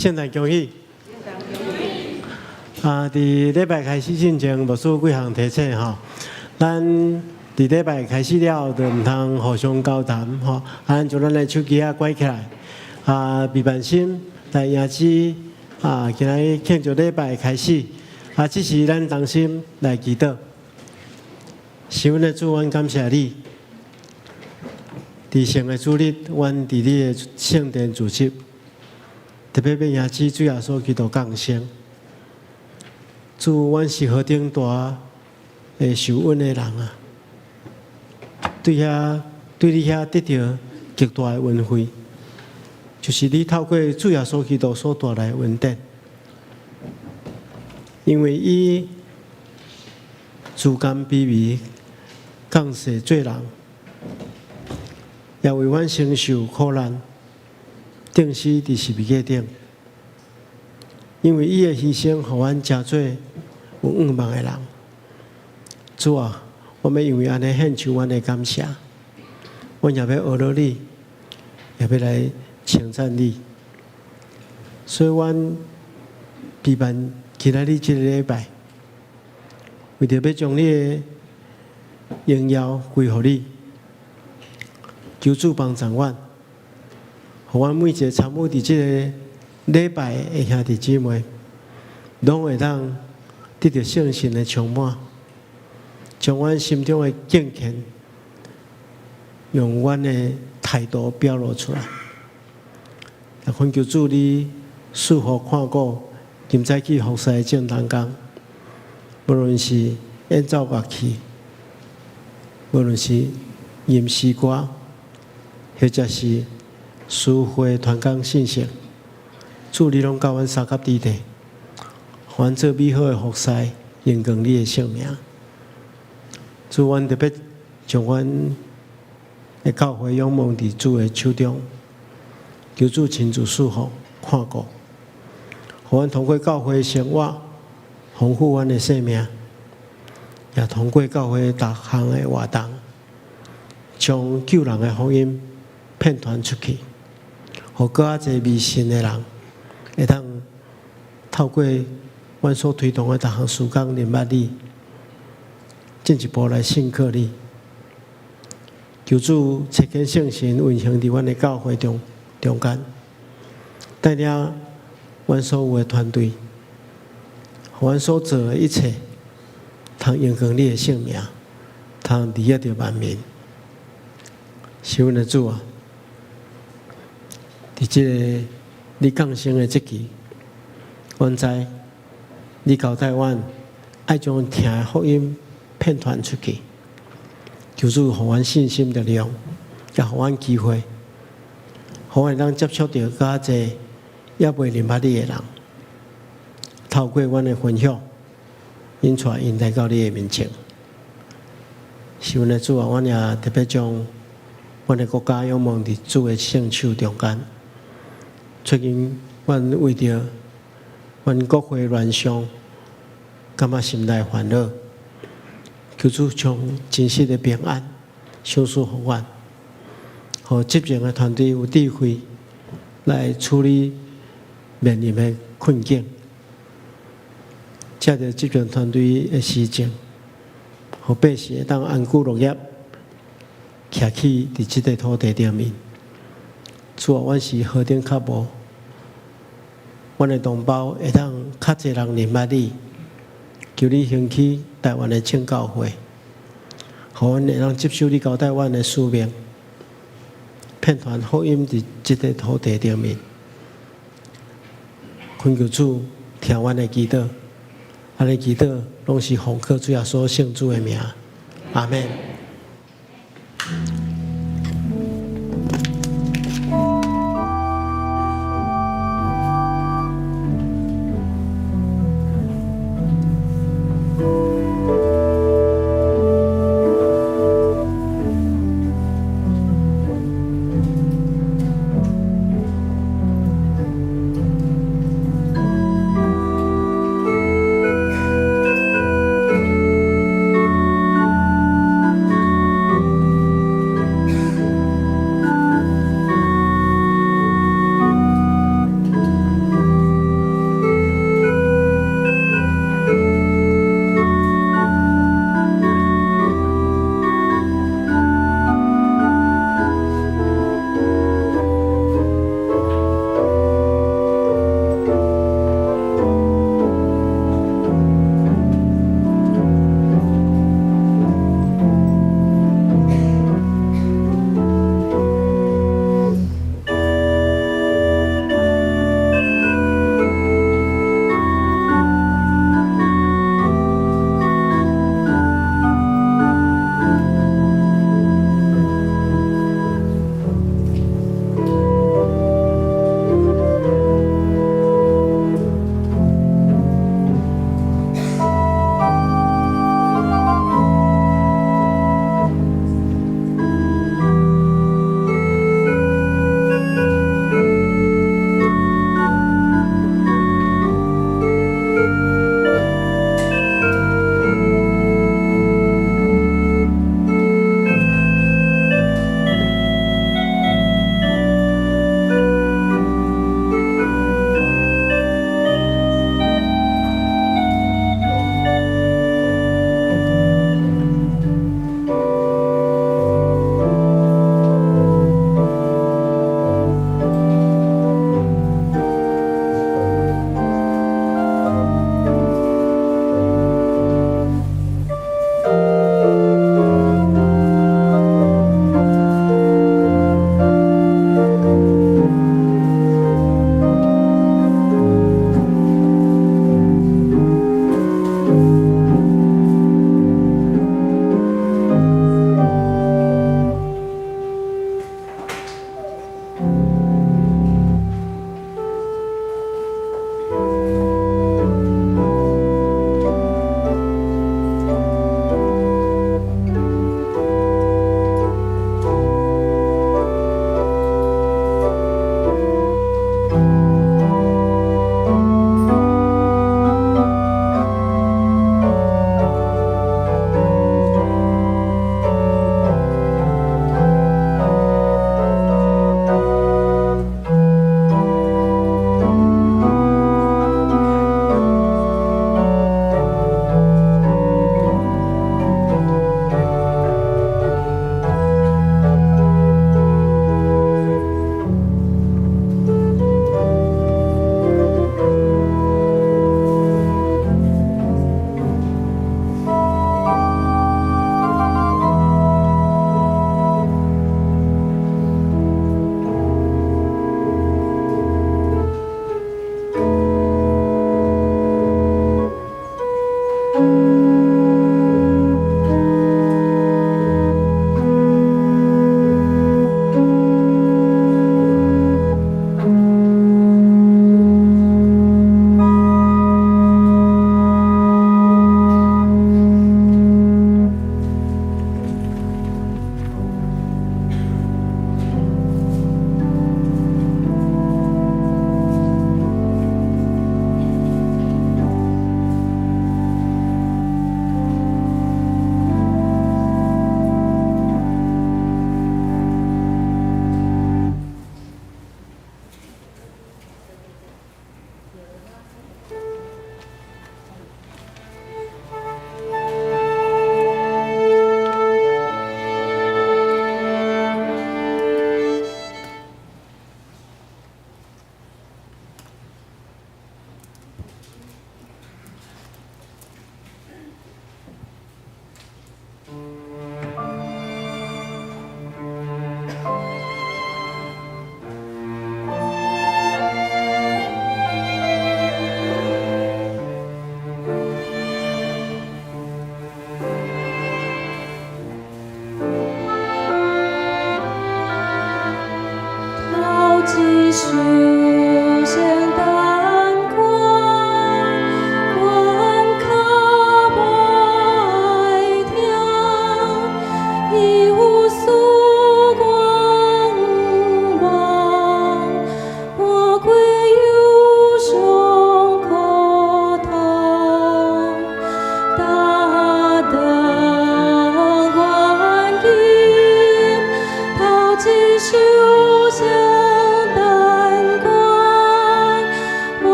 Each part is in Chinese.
圣诞恭喜！伫礼拜开始之前，牧师几项提醒吼，咱伫礼拜开始了，就毋通互相交谈吼，咱就咱的手机关起来，备办心来迎接今日庆祝礼拜开始，这是咱同心来祈祷。是阮的主，阮感谢你。伫圣的主日，阮伫你的圣殿主席。特别要迎接主耶稣基督降生。主，阮是何等大的受恩的人啊！对你遐得到极大的恩惠，就是你透过主耶稣基督所带来的恩典。因为伊自甘卑微，降世做人，也为阮承受苦难。定死伫十字架顶，因为伊的牺牲，互阮真做有愿望的人。主啊，我们因为安尼献上阮的感谢，阮也要学了你，也要来称赞你。所以，阮备办今仔日这个礼拜，为着要将你的荣耀归乎你，求主帮助阮。互阮每一个参与伫即个礼拜的兄弟姊妹，拢会当得到圣神的充满，将阮心中的敬虔，用阮的态度表露出来。也恳求主你赐福看顾今早起服侍的正当工，无论是演奏乐器，无论是吟诗歌，或者是书会团工信息，主你拢教阮三甲之地，互阮做美好的服侍，荣光你的圣名。主，阮特别将阮的教会仰望伫主的手中，求主亲自赐福看顾，互阮通过教会的生活，丰富阮的生命，也通过教会各项的活动，将救人的福音遍传出去。互更加侪迷信的人，会当透过阮所推动的各项事工认捌你，进一步来信靠你。求主切见圣神运行伫阮的教会中间，带领阮所有的团队，互阮所做的一切，通荣光你的圣名，通利益着万民。是阮的主啊！伫即个你降生的即期，阮知你交代阮爱将听的福音遍传出去，求主互阮信心力量，也互阮机会，互阮能接触到较侪也未认捌你的人，透过阮的分享，引带因来到你的面前。是阮的主啊，阮也特别将阮的国家仰望伫主的圣手中间。最近，阮为着阮国会乱象，感觉心内烦恼，求主将真实的平安赏赐互阮，互执政的团队有智慧来处理面临的困境，借着执政团队的施政，互百姓会当安居乐业，徛起伫即个土地顶面。主啊，阮是何等较无，阮的同胞会当较侪人认捌你，求你兴起台湾的正教会，互阮会当接受你交代阮的使命，遍传福音伫即个土地顶面。恳求主听阮的祈祷，安尼祈祷拢是奉靠主耶稣圣主的名，阿门。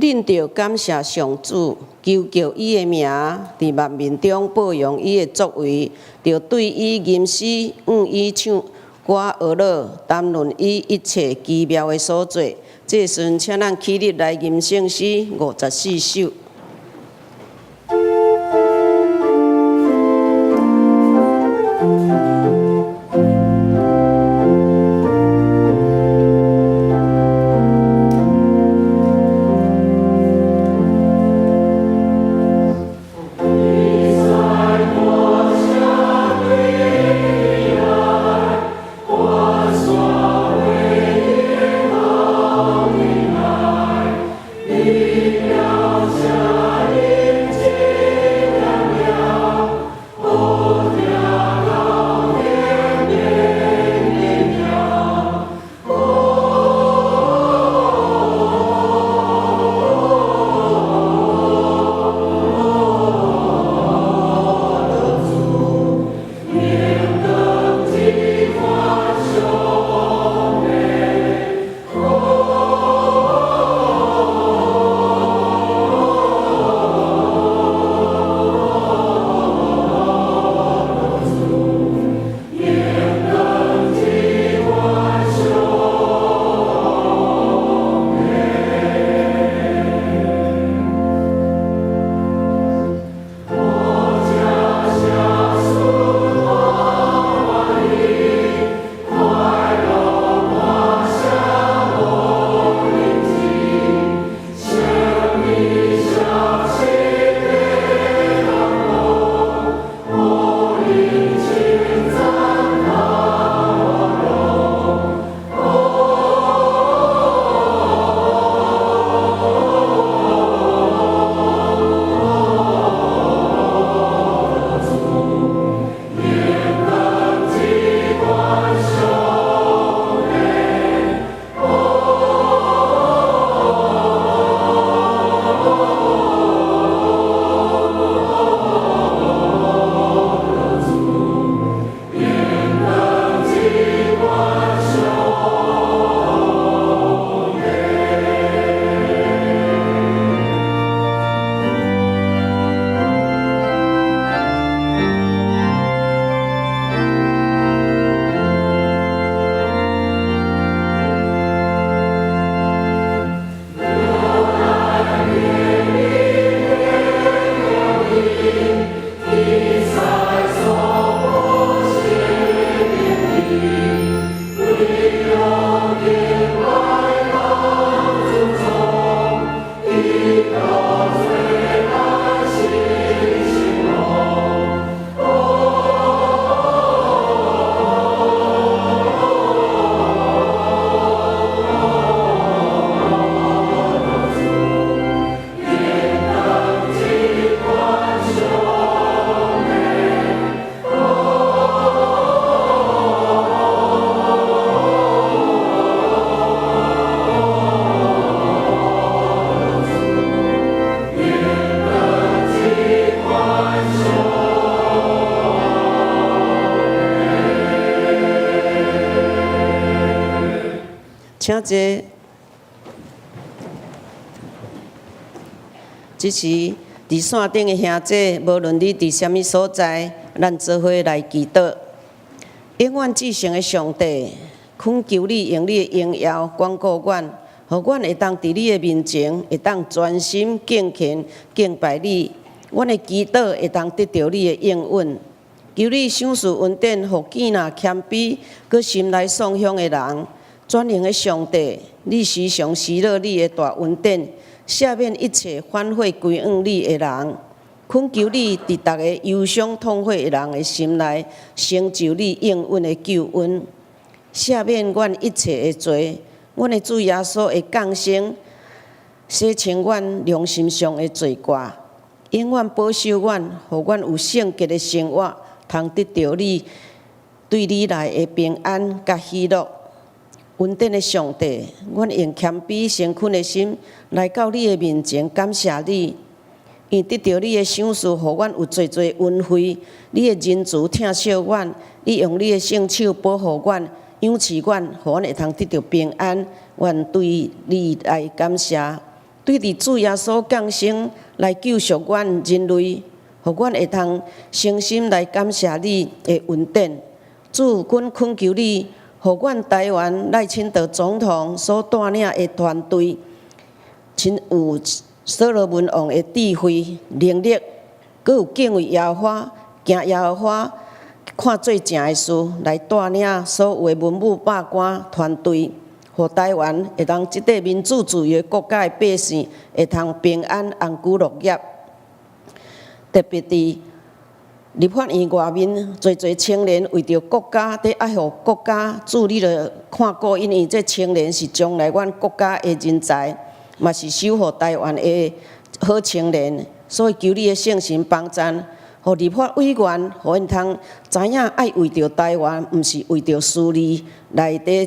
恁着感谢上主，求叫伊的名伫万民中保养伊的作为，着对伊吟诗，伊唱歌学乐，谈论伊一切奇妙的所做。这时，请咱起立来吟圣诗54首。你要请这是伫线顶的兄弟，无论你伫什么所在，咱做伙来祈祷。永远至诚的上帝，恳求你用你的荣耀广告阮，互阮会当伫你的面前，会当专心敬虔敬拜你。阮的祈祷会当得到你的应允。求你赏赐恩典，互囝仔谦卑，佮心内颂香的人。全能的上帝，你时常施乐你的大恩典，赦免一切反悔归向你的人。恳求你伫逐个忧伤痛悔的人的心内，成就你应允的救恩，赦免阮一切的罪。阮的主耶稣会降生，洗清阮良心上的罪过，永远保守阮，互阮有圣洁的生活，通得到你对你来的平安甲喜乐。恩典的上帝，阮用谦卑诚恳的心来到你的面前，感谢你。因得到你的赏赐，互阮有侪侪恩惠。你的仁慈疼惜阮，你用你的圣手保护阮，养赐阮，互阮会通得到平安。愿对你来感谢，对伫主耶稣降生来救赎阮人类，互阮会通诚心来感谢你的恩典。主，阮恳求你，互阮台湾赖清德总统所带领的团队，亲有所罗门王的智慧、能力，佮有敬畏耶和华、行耶和华看做正的事，来带领所有的文武百官团队，互台湾会当即个民主自由的国家的百姓会通平安安居乐业。特别伫立法院外面，侪侪青年为着国家，伫爱护国家，主你着看顾，因为这青年是将来阮国家的人才。嘛是守护台湾的好青年，所以求你的圣神帮赞，互立法委员，互因通知影爱为着台湾，毋是为着私利来伫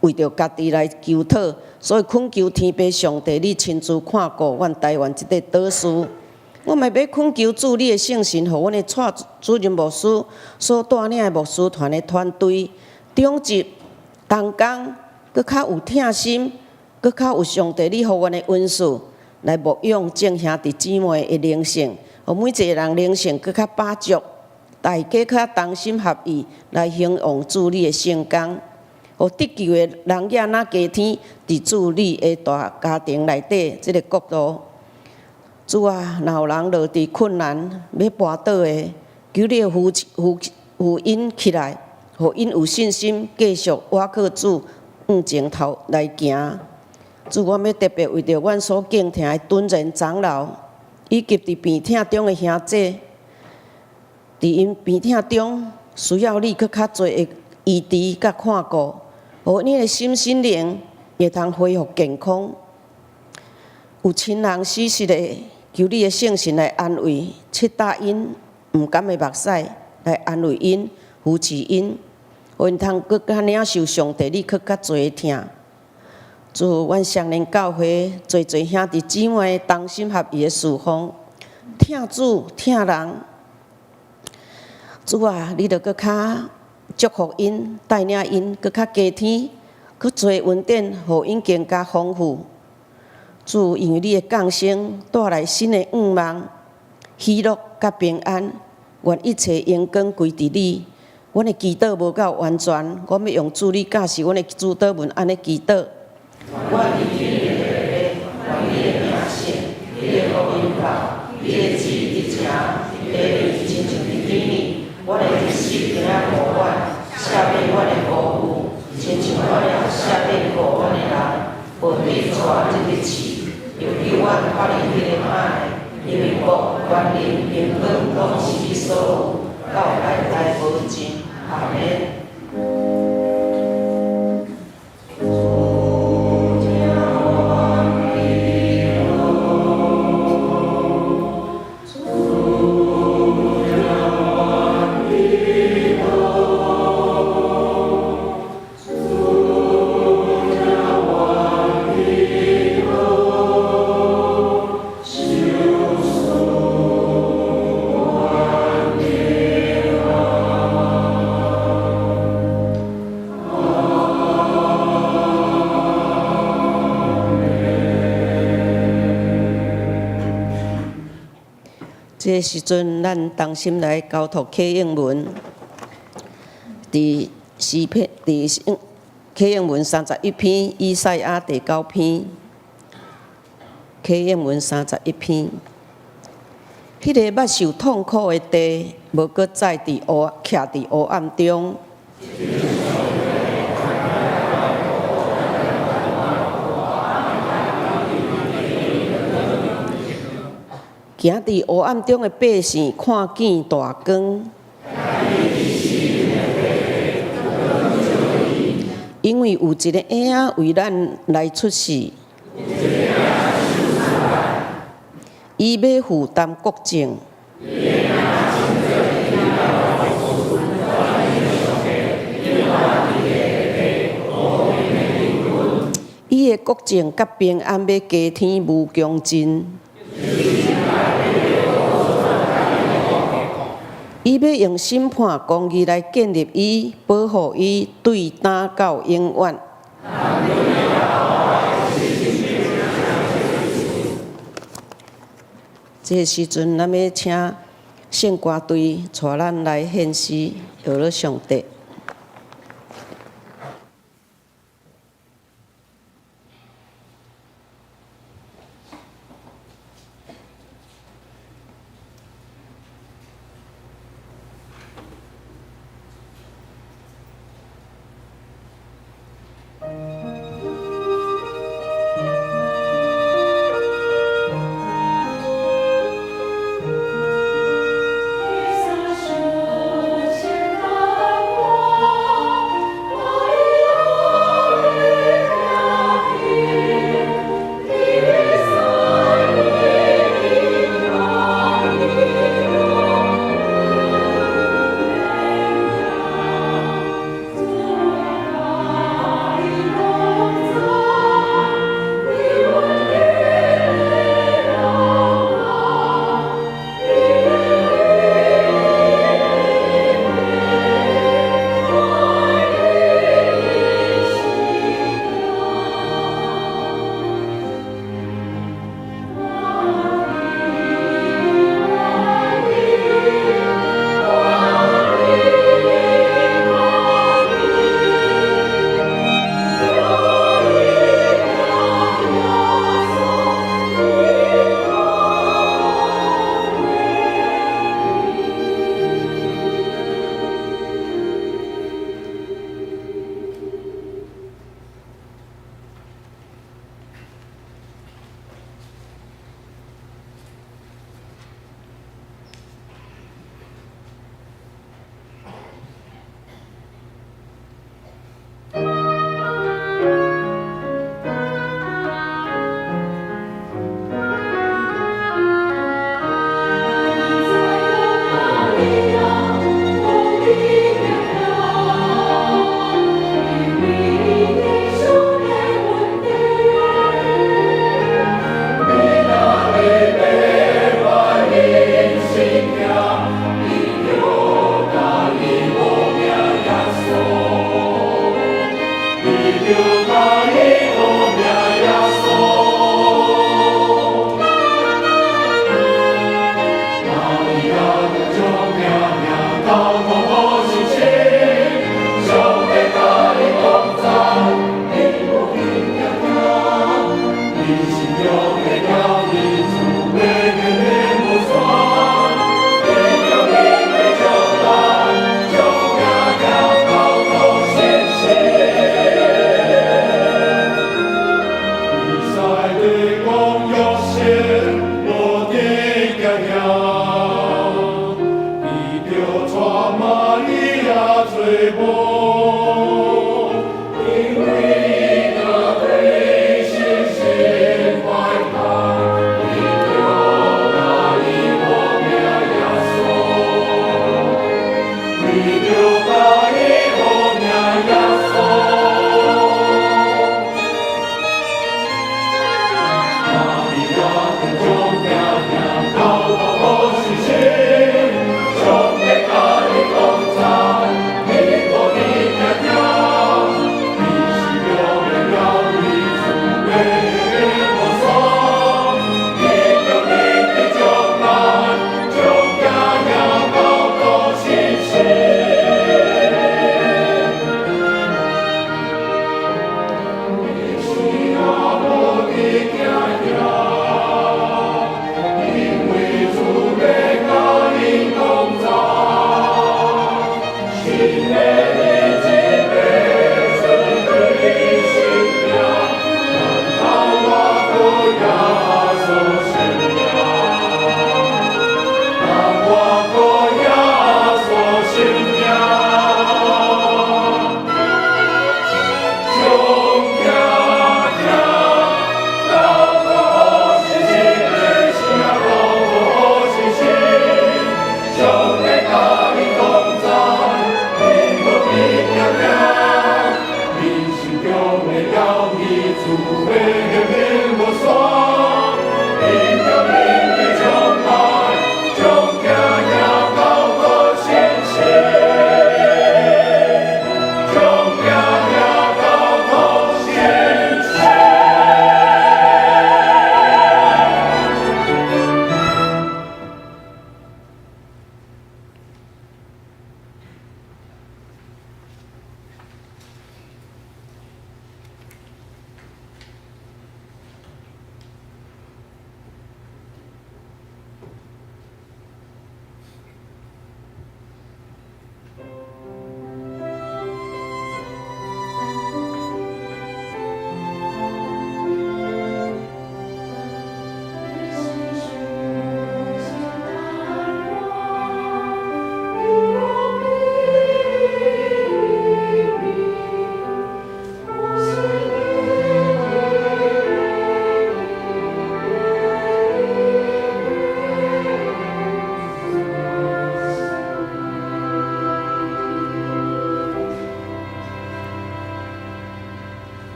为着家己来求讨。所以恳求天父上帝，你亲自看顾阮台湾即个岛屿。我嘛要恳求主你的圣神，互阮的蔡主任牧师所带领的牧师团的团队，忠直、同工，佮较有疼心。佮较有上帝你互阮的恩赐，来牧养正兄弟姊妹的灵性，互每一个人灵性佮较饱足，大家较同心合意来兴旺主你的圣工，互得救的人囝仔家天伫主你的大家庭内底，即个国度。主啊，若有人落伫困难要跋倒的，求你福音起来，互因有信心继续倚靠主向前头来行。主，我要特别为着阮所敬听的敦仁长老，以及伫病痛中的兄弟，伫因病痛中需要你搁较侪的医治甲看顾，互因的心灵会通恢复健康。有亲人死失的，求你的圣神来安慰，切答因毋甘的目屎，来安慰因，扶持因，互因通搁较领受上帝你搁较侪的疼。主，阮双连教会侪侪兄弟姊妹同心合意的侍奉，听主听人。主啊，你着搁较祝福因，带领因搁较加添，搁侪恩典，互因更加丰富。主，因为你的降生带来新的愿望、喜乐甲平安，愿一切荣光归伫你。阮的祈祷无够完全，我要用主你教示阮的主祷文安尼祈祷。我伫天的愿你的名声，你的福音道，你的旨意诚，你的意亲像伫天里。我的日时平安互阮，赦免阮的过误，亲像我了赦免过阮的人。无你带即日市，又叫阮脱离迄个歹，因为国、权力、平等，拢是你所有，到代代无尽。阿门。这时阵，咱同心来交托启应文，伫启应文31篇，以赛亚第9篇，启应文31篇。迄个捌受痛苦的地，无搁再伫徛伫黑暗中。行伫黑暗中的百姓看见大光，因为有一个婴仔为咱来出世，伊要负担国政，伊的国政甲平安要加添无穷尽。伊要用审判公义来建立伊，保护伊，对打到永远。这个时阵，咱要请圣歌队带咱来献诗，摇了上帝。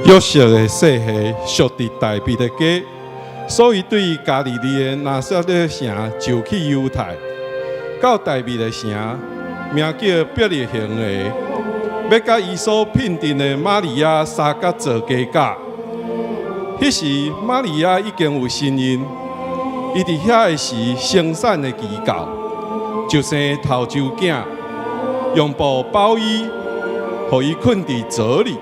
约瑟的细下属伫大卫的家，所以对加利利的拿撒勒城就去犹太，到大卫的城，名叫伯利恒的，要甲伊所聘定的玛利亚相甲做家教。迄时玛利亚已经有身孕，伊伫遐的时生产的期到，就生头周囝，用布包伊，互伊困伫槽里。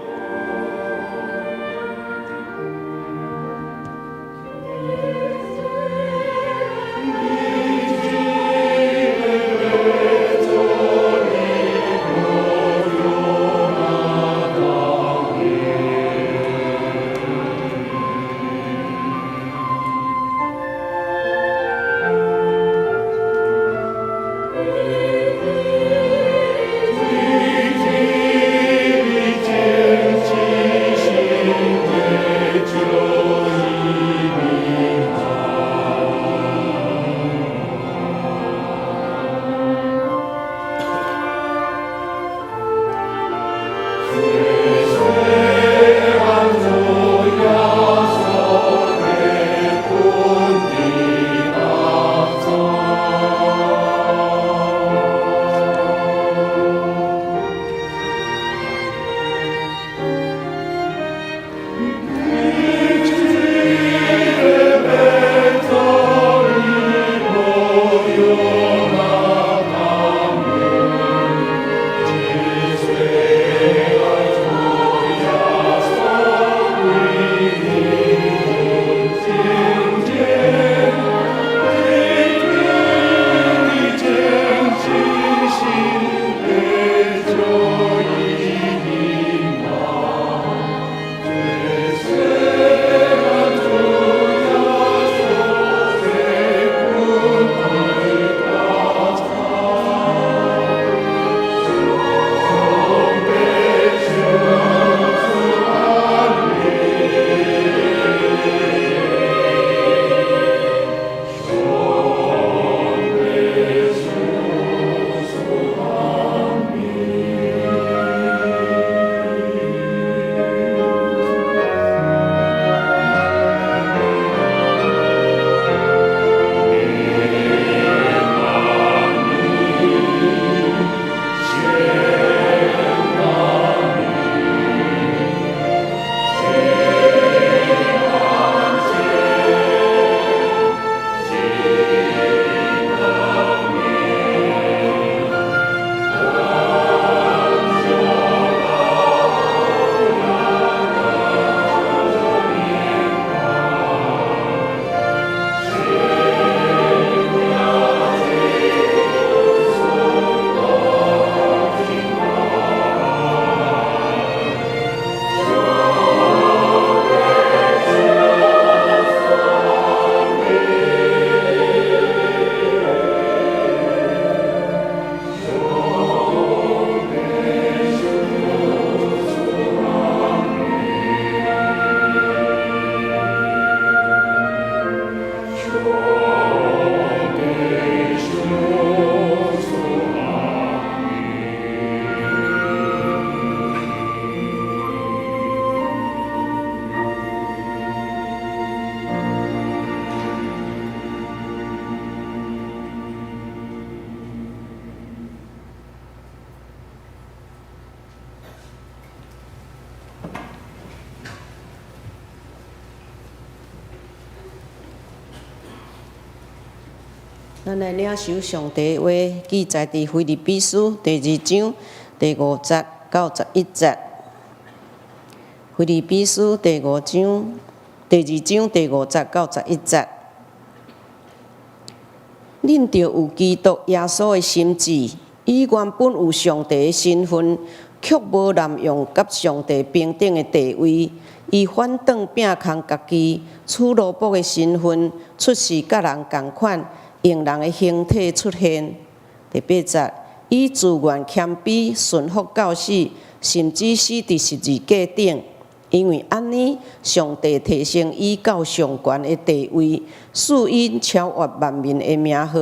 咱来领受上帝的话，记载伫腓立比书第2章第5节到11节。腓立比书第2章第5节到11节。恁着有基督耶稣的心志，伊原本有上帝的身份，却无滥用甲上帝平等的地位。伊反倒摒空家己，取奴仆的身份，出世甲人同款。用人的形体出现。第8节，伊自愿谦卑，顺服到死，甚至死伫十字架顶。因为安尼，上帝提升伊到上悬的地位，使因超越万民的名号。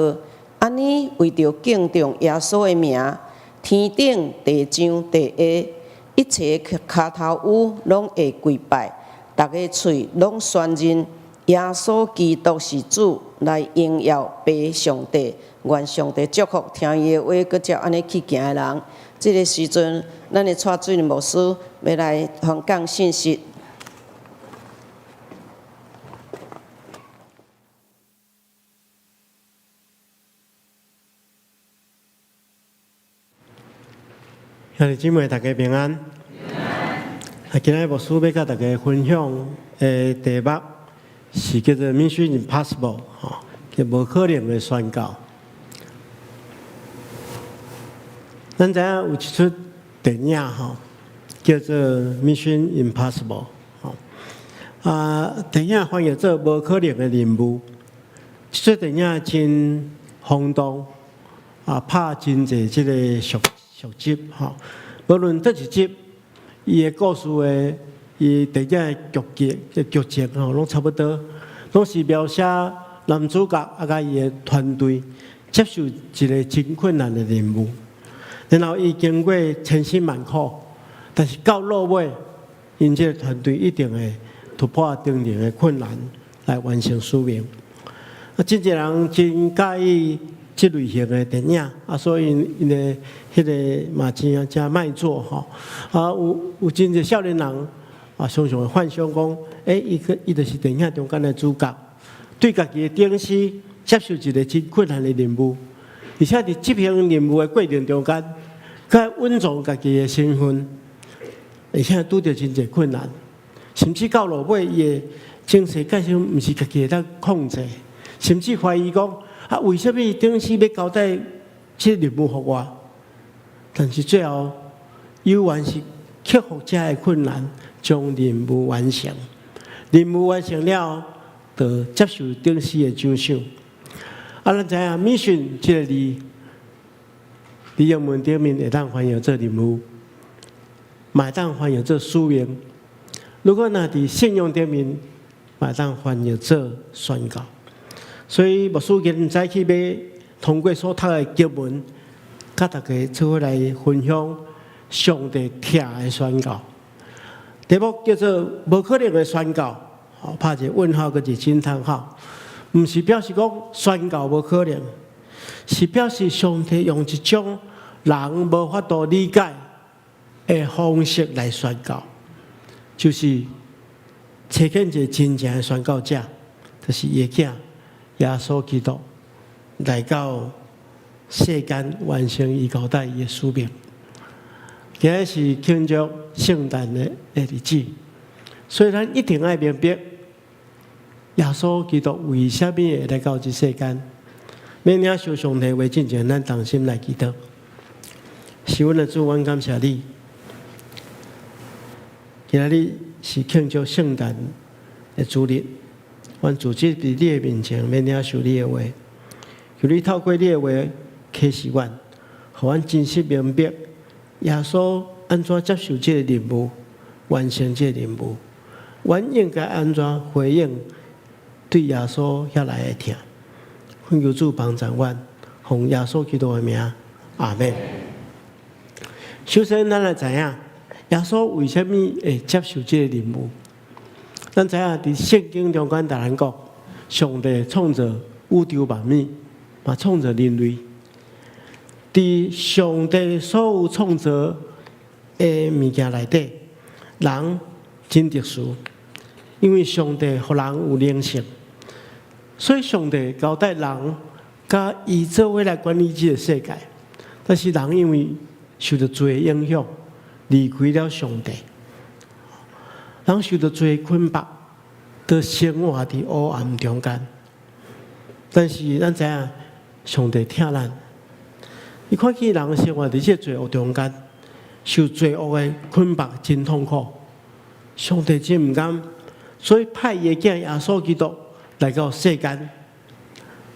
安尼，为着敬重耶稣的名，天顶地上地下，一切骹头污拢会跪拜，逐个喙拢宣认耶稣基督是主，来荣耀爸上帝。愿上帝祝福听伊的话，搁照安尼去行的人。这个时阵，咱的蔡水牧师要来分享信息。兄弟姊妹，大家平安。今日牧师要甲大家分享的题目是叫做 Mission Impossible， 叫无可能的宣告。咱知影有一出电影叫做 Mission Impossible， 电影翻译做无可能的任务。这出电影真轰动，拍真侪即个续集无论倒一集，伊的故事的伊电影的剧情拢差不多，拢是描写男主角甲伊的团队接受一个真困难的任务，然后伊经过千辛万苦，但是到落尾，因这个团队一定会突破定定的困难来完成使命。真侪人真介意这类型的电影，所以因的迄个嘛真卖座有真侪少年人常常会幻想讲，伊就是电影中间的主角，对家己的顶司接受一个真困难的任务，而且伫执行任务的过程中间，佮稳重家己的身份，而且拄着真侪困难，甚至到落尾伊的精神介绍毋是家己会当控制，甚至怀疑讲。为什么顶司要交代这任务给我？但是最后，依然是克服这个困难，将任务完成。任务完成了，就接受顶司的奖赏。咱知影 mission 这个字，伫英文顶面会当翻译做任务，嘛会当翻译做使命。如果若伫信用顶面，嘛会当翻译做宣告。所以牧师今早起要通过所读的经文，甲大家做伙来分享上帝听的宣告。题目叫做“无可能的宣告”，拍一个问号，搁一个惊叹号。毋是表示讲宣告无可能，是表示上帝用一种人无法度理解的方式来宣告，就是找见一个真正的宣告者，就是伊的囝。耶稣基督来到世间，完成伊交代伊的使命。今日是庆祝圣诞的日子，所以咱一定要明白耶稣基督为什么会来到这世间。每领受上帝话之前，咱同心来祈祷。是阮的主，阮感谢你。今日是庆祝圣诞的主日。阮自己伫你的面前，免领受你的话，求你透过你的话启示阮，互阮真实明白耶稣安怎接受这个任务，完成这个任务，阮应该安怎回应对耶稣遐来的听。恳求主帮助阮，奉耶稣基督的名，阿门。首先，咱来知影耶稣为什么会接受这个任务？咱知影伫圣经中间，大人讲，上帝创造宇宙万物，嘛创造人类。伫上帝所有创造的物件内底，人真特殊，因为上帝互人有灵性，所以上帝交代人，甲伊做伙来管理这个世界。但是人因为受到罪的影响，离开了上帝。人受到罪捆绑，都生活伫黑暗中间。但是咱知影，上帝疼咱，伊看见人生活伫这罪恶中间，受罪恶的捆绑，真痛苦。上帝真唔甘，所以派伊的囝耶稣基督来到世间。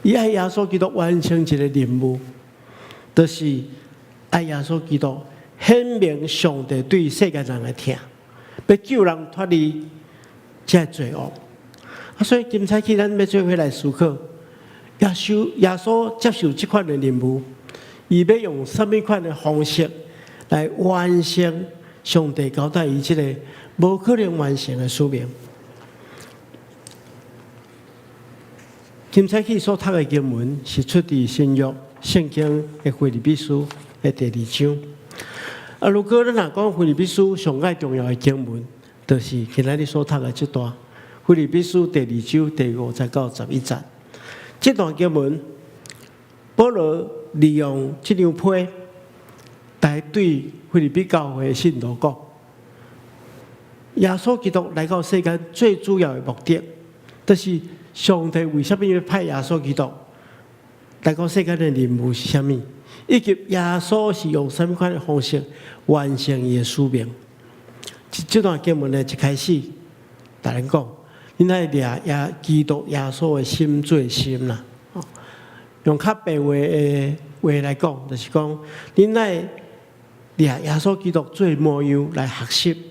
伊爱耶稣基督完成一个任务，就是爱耶稣基督显明上帝对世界人的疼。要救人脱离这罪恶，所以今早起咱要做伙来思考，耶稣接受这款的任务，伊要用什么款的方式来完成上帝交代伊即个无可能完成的使命。今早起所读的经文是出自新约圣经的腓立比书的第2章。如果咱若讲腓立比书上界重要的经文，就是今仔日所读的这段腓立比书第2章第5节到11节。这段经文，保罗利用这张批来对腓立比教会的信徒讲：耶稣基督来到世间最主要的目的，就是上帝为什么要派耶稣基督来到世间的任务是什么？以及耶稣是用什么款的方式完成伊的使命？这段经文呢，一开始，大人讲。恁爱掠基督耶稣的心做心啦，用较白话的话来讲，就是讲恁爱掠耶稣基督做模样来学习。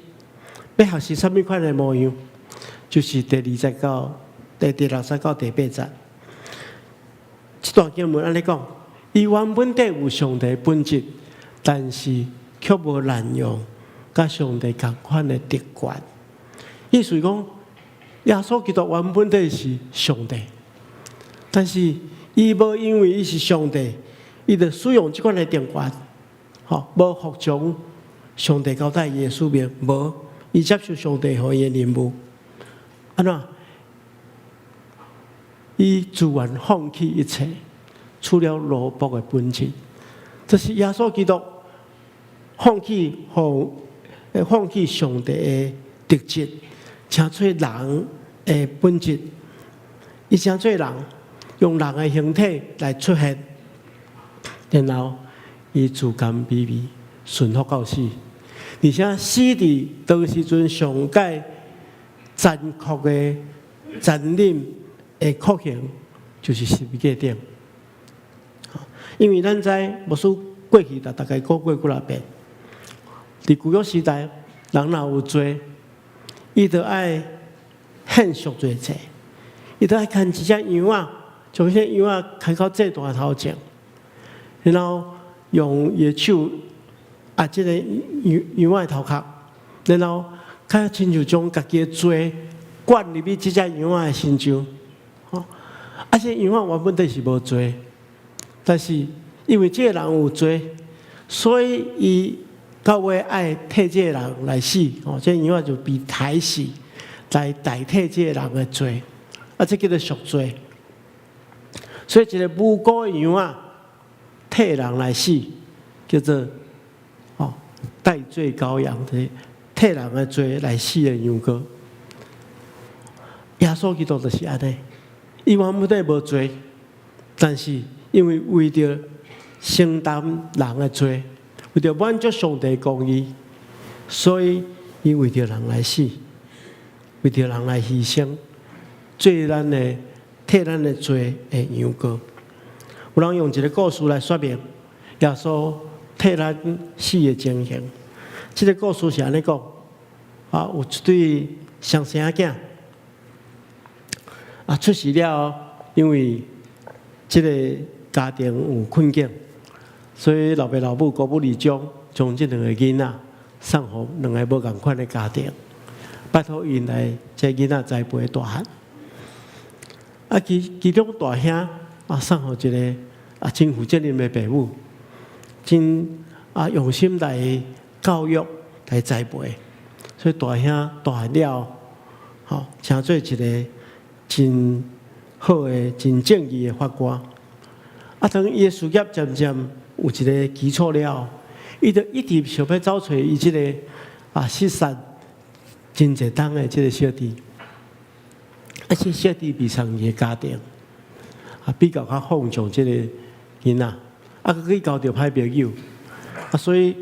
要学习什么款的模样？就是第6节到第8节。这段经文安尼讲，伊原本得有上帝本质，但是却无滥用甲上帝同款的特权。意思讲。耶稣基督原本就是上帝，但是伊无因为伊是上帝，伊就使用这款的特权，无服从上帝交代伊的使命，无伊接受上帝予伊的任务，安怎？伊自愿放弃一切，除了罗卜的本质。这是耶稣基督放弃上帝的特质。成做人的本质，伊成做人，用人的形体来出现，然后伊自甘卑微，顺服到死，而且死伫当时阵上界残酷的残忍的酷刑，就是十字架顶。因为咱知无数过去大概讲过几啊遍，伫旧约时代，人若有罪。伊就爱献赎罪祭，伊就爱牵一只羊仔，将这羊仔牵到祭坛头前，然后用伊的手压这个羊仔的头壳，然后较亲像将家己的罪灌入去这只羊仔的身上。这羊仔原本就是无罪，但是因为这个人有罪，所以伊。到尾爱替这个人来死，这羊仔就被抬死，来代替这个人的罪，这叫做赎罪。所以一个无辜的羊仔替人来死，叫做代罪羔羊的替人的罪来死的羊羔。耶稣基督就是安尼，伊原本无罪，但是因为为着承担人的罪。为着满足上帝公义，所以伊为着人来死，为着人来牺牲，做咱的替咱的罪的羊羔。有人用一个故事来说明耶稣替咱死的情形。这个故事是安尼讲：有一对双生仔出世了，因为这个家庭有困境。所以老爸老母高不离将这2个囡仔送互2个无共款的家庭，拜托因来这囡仔栽培大汉。其中大兄送互一个真负责任的爸母，真用心来教育来栽培，所以大兄大汉了，成做一个真好的、真正义的法官。当伊的事业渐渐有一个基础了，伊就一直想要找找伊这个失散真侪冬的这个小弟，这小弟比上伊的家庭比较放纵这个囡仔，去交到歹朋友，所以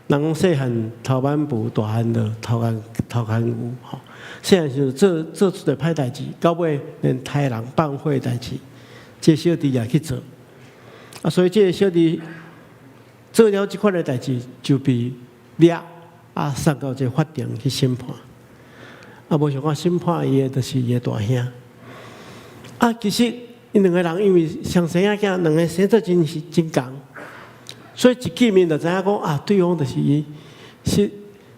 人讲细汉头挽布，大汉就头牵牛，细汉时做出的歹代志，到尾连杀人放火的代志，这小弟也去做。所以这个小弟做了这款的代志，就被抓送到这法庭去审判。无想到审判伊的就是伊的大兄。其实因2个人因为双生仔囝，2个生得真共，所以一见面就知影讲对方就是伊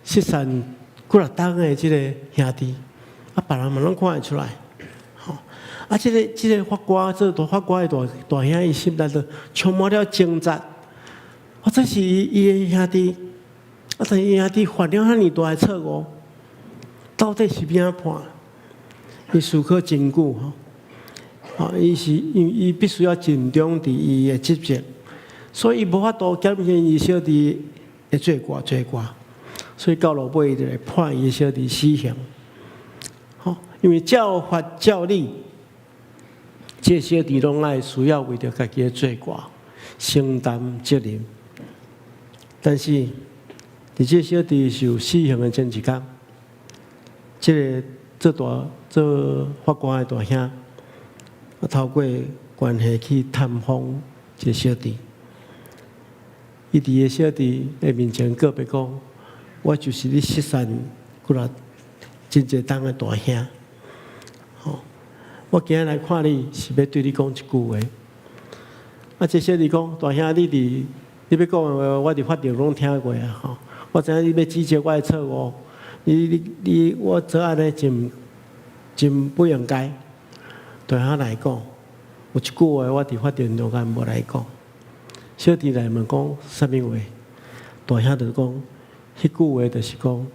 失散几啊档的这个兄弟，别人嘛拢看得出来。这个法官，这大法官的大兄，伊心内头充满了挣扎。这是伊的兄弟，但是伊兄弟犯了遐尼大的错误，到底是变啊判？伊思考真久伊必须要尽忠伫伊的职责，所以伊无法度减轻伊小弟的罪过，所以到落尾伊就来判伊小弟死刑。因为教法教理，这小弟拢爱需要为着家己的罪过承担责任。但是，伫这小弟受死刑的前一天，这法官的大兄，透过关系去探访这小弟，伊伫个小弟的面前告白讲：“我就是你失散几啊真侪档的大兄。”我今日来看你，是要对你讲一句话。这小弟讲：“大兄，你要讲的话，我伫法庭拢听过啊！我知影你要指责我的错误，我做安尼真不应该。对他来讲，有一句话我伫法庭中间无来讲。小弟来问讲啥物话？大兄就讲，迄句话就是讲，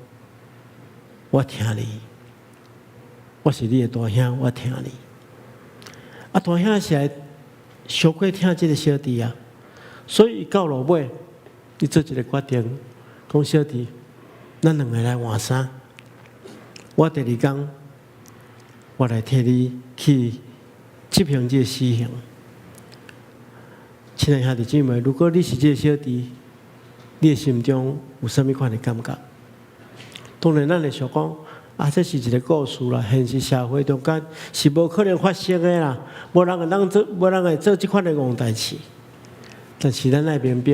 我听你，我是你的大兄，我听你。大兄是来小过听这个小弟啊，所以到落尾，伊做一个决定，讲小弟，咱两个来换衫。我第二天，我来替你去执行这个死刑。亲爱兄弟姊妹，如果你是这个小弟，你的心中有啥物款的感觉？当然，咱会想讲。这是一个故事啦，现实社会中间是无可能发生的啦，无人会做这款的戆代志。但是咱爱明白，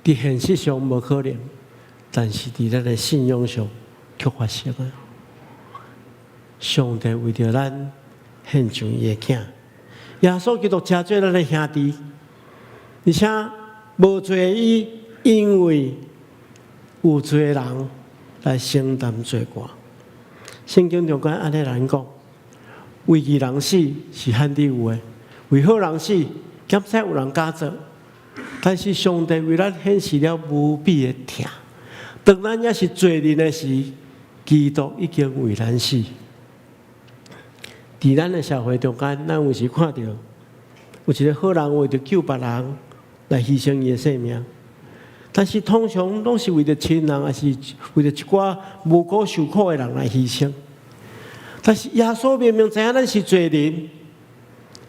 伫现实上无可能，但是伫咱的信仰上却发生啊！上帝为着咱献上伊的囝，耶稣基督真做咱的兄弟，而且。无罪伊，因为有罪人来承担罪过。圣经中间安尼人讲：为义人死是罕得有的，为好人死，检使有人加做。但是上帝为咱显示了无比的疼。当咱也是罪人的时，基督已经为咱死。伫咱的社会中间，咱有时看到有一个好人为着救别人。来牺牲伊的生命，但是通常拢是为着亲人，还是为着一寡无辜受苦的人来牺牲。但是耶稣明明知影咱是罪人，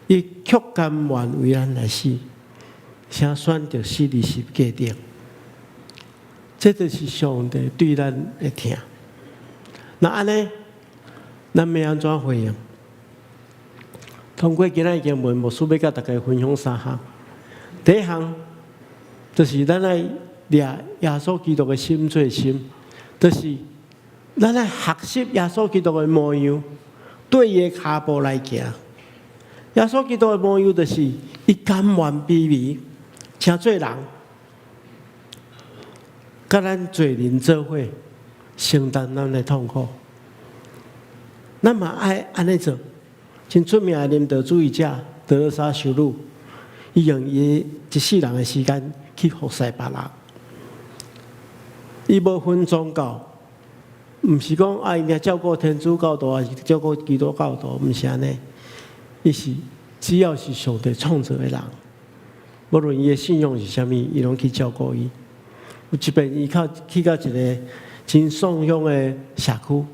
伊却甘愿为咱来死，且选择死伫十字架顶。这就是上帝对咱的疼。那安尼，咱要安怎回应？通过今仔经文，牧师要甲大家分享三项。第一项就是咱来掠耶稣基督的心做心，就是咱来学习耶稣基督的模样，对伊的脚步来行。耶稣基督的模样就是伊甘愿卑微，请做人，甲咱罪人做伙，承担咱的痛苦。咱嘛爱安尼做，真出名的领导主义者德勒莎修女。伊用伊一世人的时间去服侍别人，伊无分宗教，毋是讲应该照顾天主教徒还是照顾基督教徒，毋是安尼。伊是只要是上帝创造的人，无论伊的信仰是啥物，伊拢去照顾伊。有一遍伊去到一个真丧乡的社区，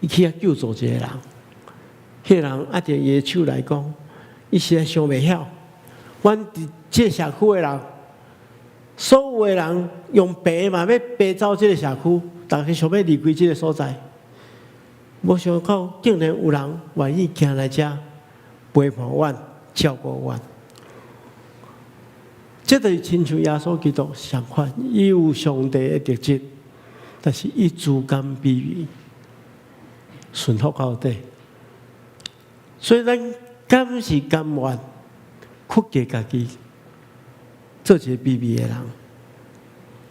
伊去遐救助一个人，迄个人握着伊的手来讲。伊实在想袂晓，阮伫这社区的人，所有的人用爬嘛要爬走这个社区，大家想要离开这个所在。无想到竟然有人愿意行来遮陪伴阮、照顾阮。这就是亲像耶稣基督相款，伊有上帝的特质，但是伊自甘卑微，顺服到底。所以咱。甘是甘愿屈家家己，做一个卑微的人，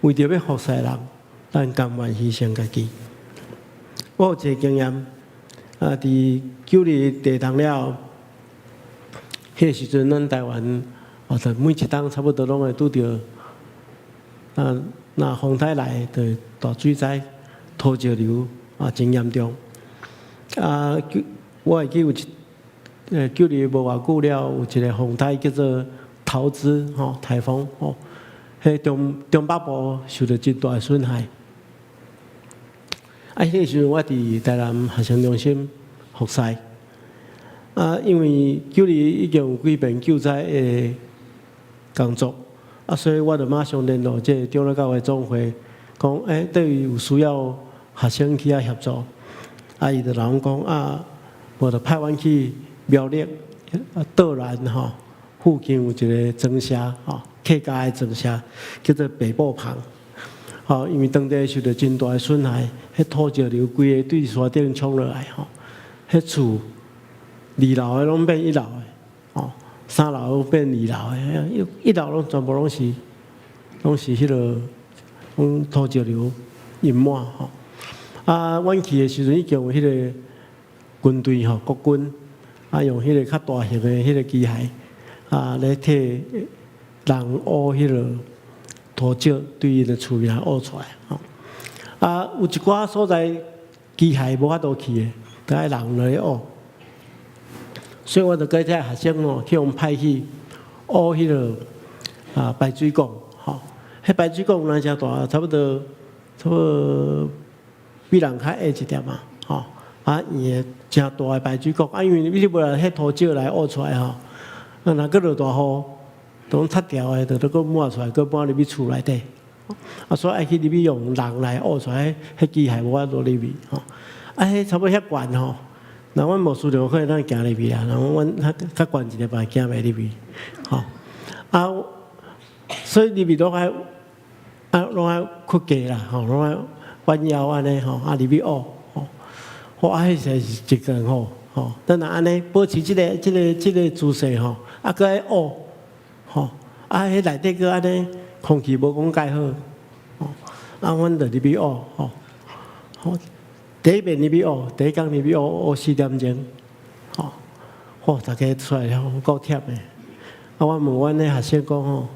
为着要服侍人，咱甘愿牺牲家己。我有一个经验，伫9日地动了，迄个时阵，咱台湾就每一冬差不多拢会拄着，那风台来就大水灾、土石流真严重。我会记有9日无偌久了，有一个风台叫做桃之台风迄中北部受到真大的损害。迄个时阵我伫台南学生中心服侍，因为9日已经有几遍救灾的工作，所以我就马上联络这长老教会总会，讲对于有需要学生去协助，伊就人讲无就派阮去苗栗岛南附近有一个庄社客家的庄社，叫做北部旁。因为当地受到真大的损害，迄土石流规个对山顶冲落来迄厝2楼的拢变1楼的，3楼变2楼的，1楼拢全部拢是迄落土石流淹满阮去的时阵已经有迄个军队国军用迄个较大型的迄个机械来替人挖迄落土石对伊的厝面挖出来有一寡所在机械无法度去的，得爱人来挖。所以我就跟这学生去用派去挖迄落排水管迄排水管那遮大，差不多比人较矮一点圆的真大的排水管因为你无来迄土石来挖出来若搁落大雨，拢拆掉的，就搁抹出来，搁搬入去厝内底。所以爱去入去用人来挖出来，迄机械无法度入去迄差不多遐悬那阮无需要可以咱行入去啦，然后阮较悬一个嘛行袂入去所以入去拢爱屈家啦拢爱弯腰安尼入去挖迄实在是一件咱若安尼保持即个姿势搁爱挖迄内底搁安尼空气无讲介好阮就入去挖第一遍入去挖，第一工入去挖4点钟大家出来了够忝的我问阮的学生讲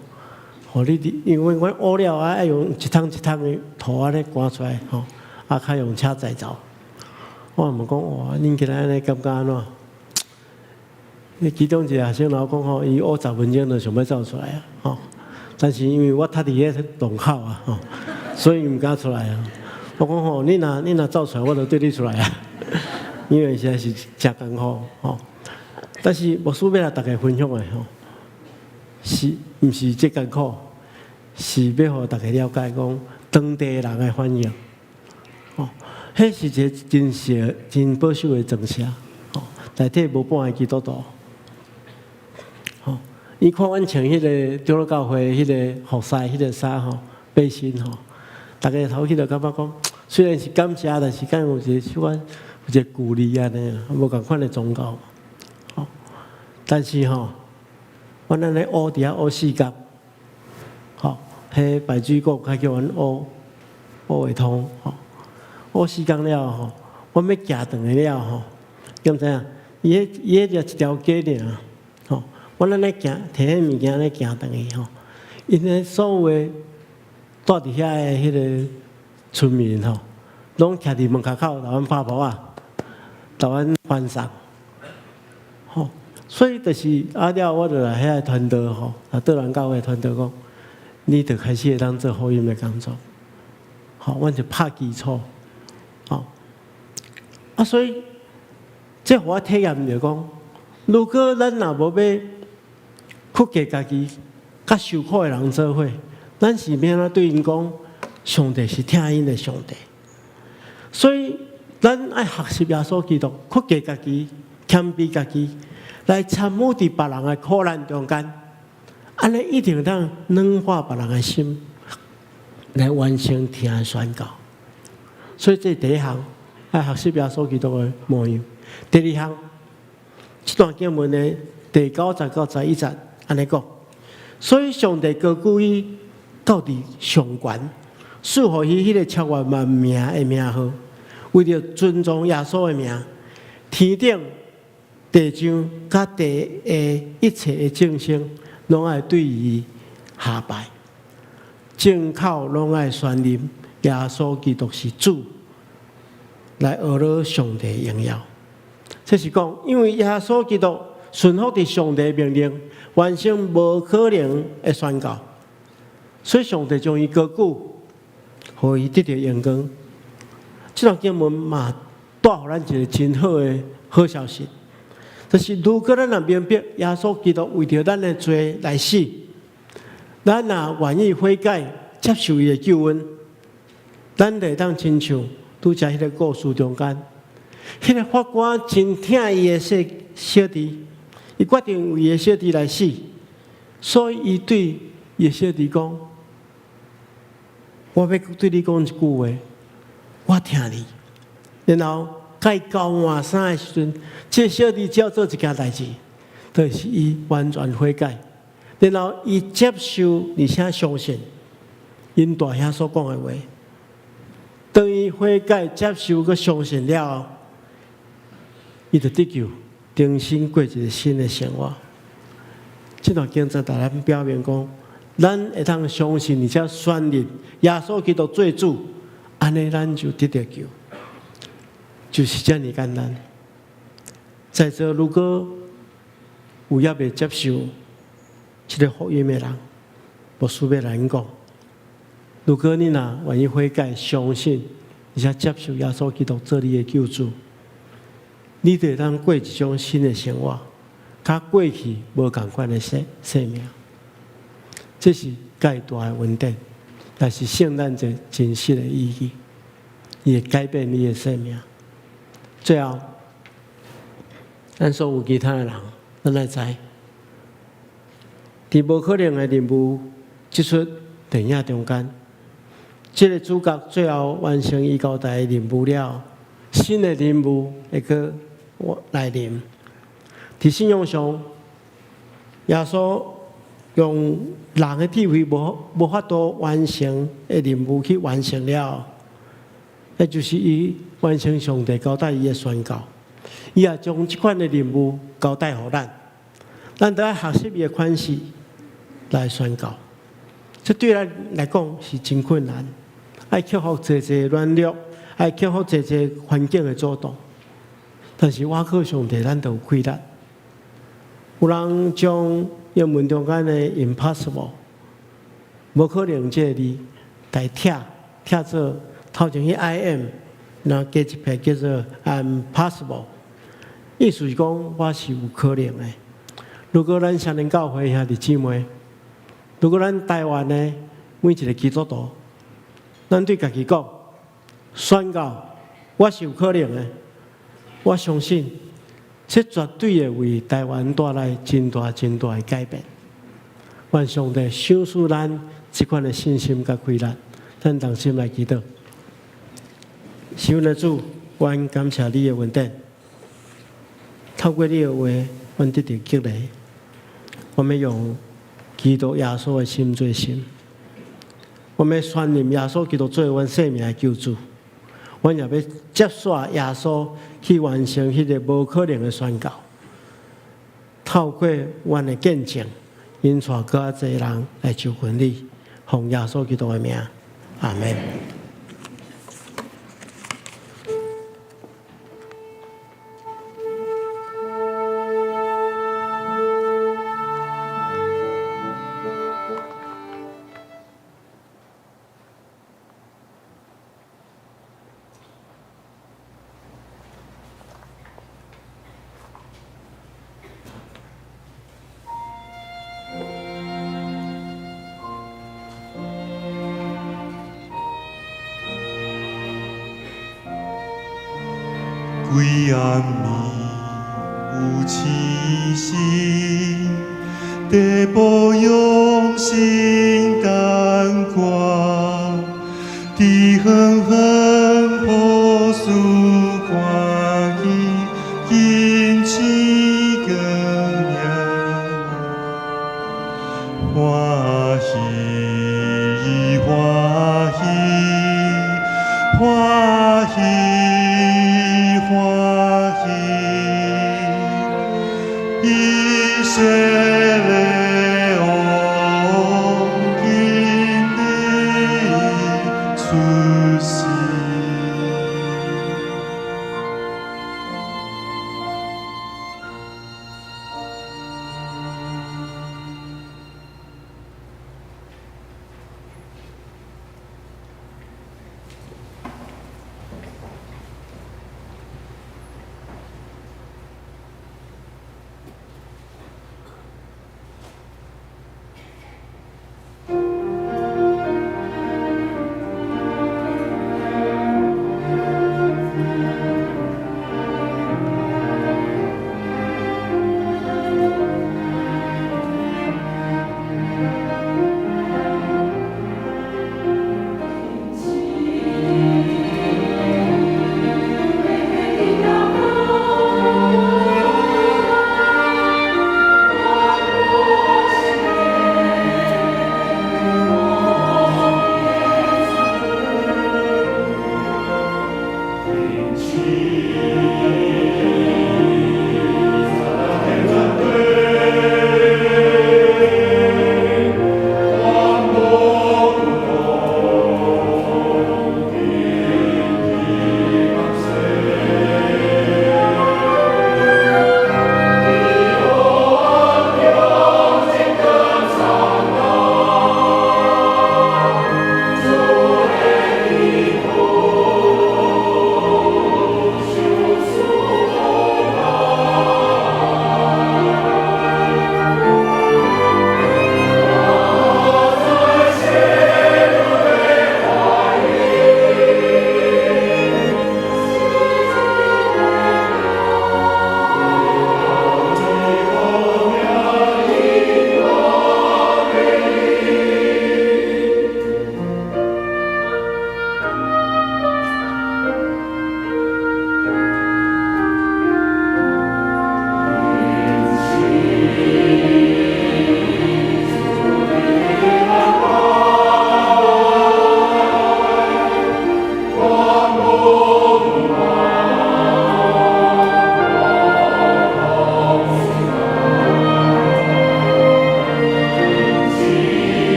你因为阮挖了爱用一桶一桶的土安尼赶出来较用车载走。我问讲恁今仔安尼感觉安怎？其中一个学生老讲伊挖10分钟就想要走出来但是因为我踏伫迄洞口所以毋敢出来我讲你若走出来，我就对你出来因为实在是真艰苦但是牧师要来大家分享的是毋是这艰苦？是要互大家了解讲当地人的反应迄是一个真保守的庄社内底无半个基督徒伊看阮穿迄个长老教会迄个服侍迄个衫背心大家头去就感觉讲，虽然是感谢，但是敢有一个小可有一个鼓励安尼无共款的宗教但是阮安尼挖伫遐挖4工迄排水管较叫阮挖会通挖4工了阮要行转去了敢知影？伊迄就一条街尔阮安尼行，摕迄物件安尼行转去因为所有的住伫遐的迄个村民拢徛伫门口甲阮拍扑甲阮欢送所以就是了我就来遐团队岛南教会团队讲，你就开始会当做福音的工作阮就拍基础所以这互我体验着讲，如果咱若无要屈家家己甲受苦的人做伙，咱是要安怎对因讲？上帝是听因的上帝，所以咱爱学习耶稣基督，屈家家己，谦卑家己，来参与伫别人的苦难中间，安尼一定当软化别人的心，来完成听的宣告。所以这第一项爱学习耶稣基督的模样。第二项，这段经文的第9节到11节安尼讲。所以上帝高举伊到底上悬，赐予伊迄个超越万名的名号，为着尊重耶稣的名，天顶、地上、甲地的一切的众生，拢爱对伊下拜，众口拢爱宣认耶稣基督是主，来学了上帝的荣耀。这是讲，因为耶稣基督顺服伫上帝的命令，完成无可能的宣告，所以上帝将伊高举，互伊得到荣光。这段经文嘛，带互咱一个真好的好消息，就是如果咱若明白耶稣基督为着咱的罪来死，咱若愿意悔改，接受伊的救恩，咱就当亲像拄则迄个故事中间，迄个法官真疼伊的小弟。伊决定为伊的小弟来死，所以伊对伊的小弟讲：“我要对你讲一句话，我听你。”然后该交换衫的时阵，这小弟只要做一件代志，就是伊完全悔改，然后伊接受而且相信因大兄所讲的话。当伊悔改、接受佮相信了后，伊就得救。重新过一个新的生活。这段经则大咱表明讲，咱会当相信而且宣认耶稣基督做主，安尼咱就得到救，就是这么简单。在座如果有也未接受这个福音的人，无需要来讲。如果你若愿意悔改、相信而且接受耶稣基督做你的救主，你就当过一种新的生活，甲过去无同款的生命。这是介大的恩典，但是圣诞节真实的意义，也改变你的生命。最后，咱所有其他的人，咱来知，伫无可能的任务这出电影中间，这个主角最后完成伊交代的任务了，新的任务会去来临。伫信仰上，耶稣用人的智慧无法度完成的任务去完成了，那就是伊完成上帝交代伊的宣告。伊也将这款的任务交代予咱，咱都要学习伊的款式来宣告。这对咱来讲是真困难，要克服侪侪软弱，要克服侪侪环境的阻挡。但是我靠上帝，咱都有气力。有人将英文中间的 impossible 无可能这个字，来拆做头前迄 I am， 然后加一撇叫做 I'm possible， 意思是讲我是有可能的。如果咱少年教会兄弟姊妹，如果咱台湾的每一个基督徒，咱对家己讲，宣告我是有可能的。我相信，这绝对会为台湾带来真大的改变。愿上帝赏赐咱这款的信心甲气力，咱同心来祈祷。是阮的主，阮感谢你的恩典，透过你的话，阮得到激励。我们用基督耶稣的心做心，我们宣认耶稣基督做阮生命的救主。阮也要接受耶稣去完成迄个无可能的宣告，透过阮的见证，引带更加侪人来求婚你，奉耶稣基督的名，阿门。归暗暝有星星，地步用心灯光，地远远破树看见金翅光亮。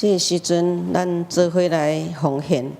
这个时阵，咱做伙来奉献。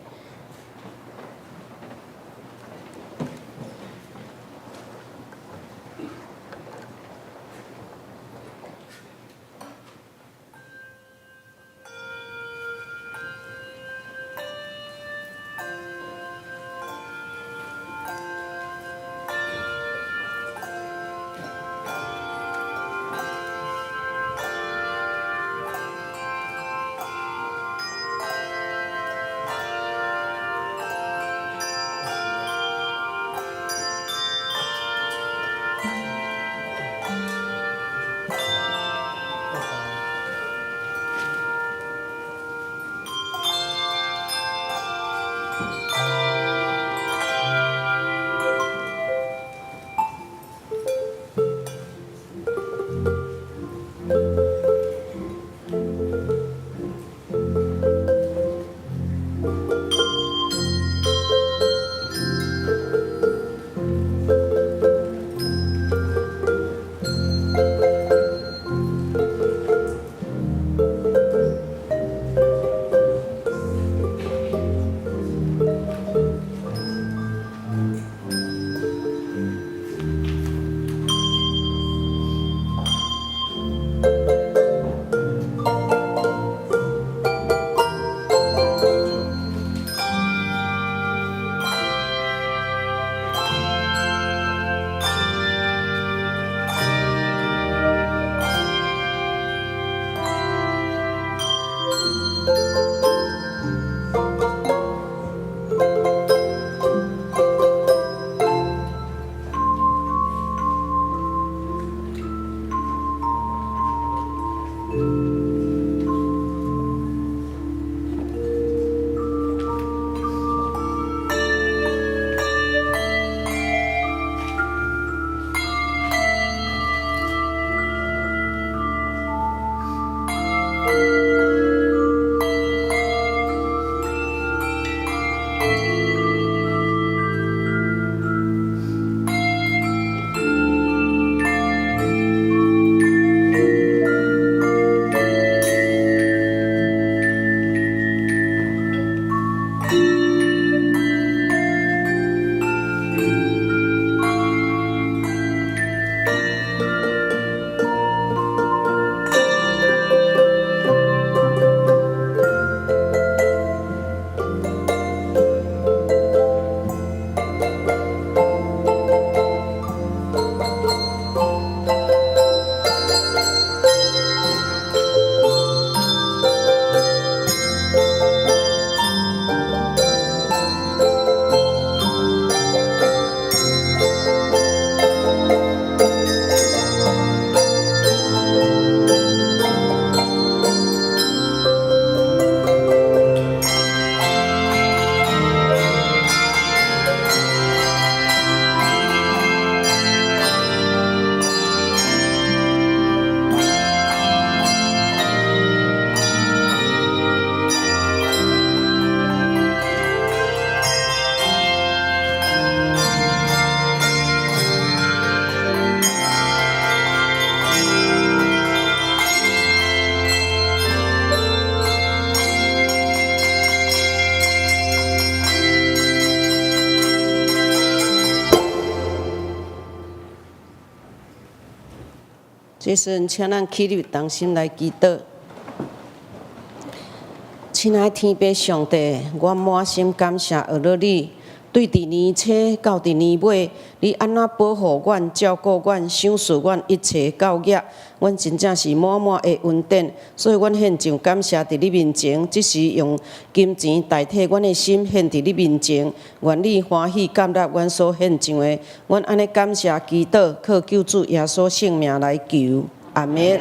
这时阵，请咱起立，同心来祈祷。亲爱的天父上帝，我满心感谢学了你，对伫年初到伫年尾，你安怎保护阮、照顾阮、赏赐阮一切教业，阮真正是满满的恩典。所以，阮献上感谢伫你面前，只是用金钱代替阮的心献伫你面前，愿你欢喜接纳阮所献上的。阮安尼感谢祈祷，靠救主耶稣圣名来求，阿门。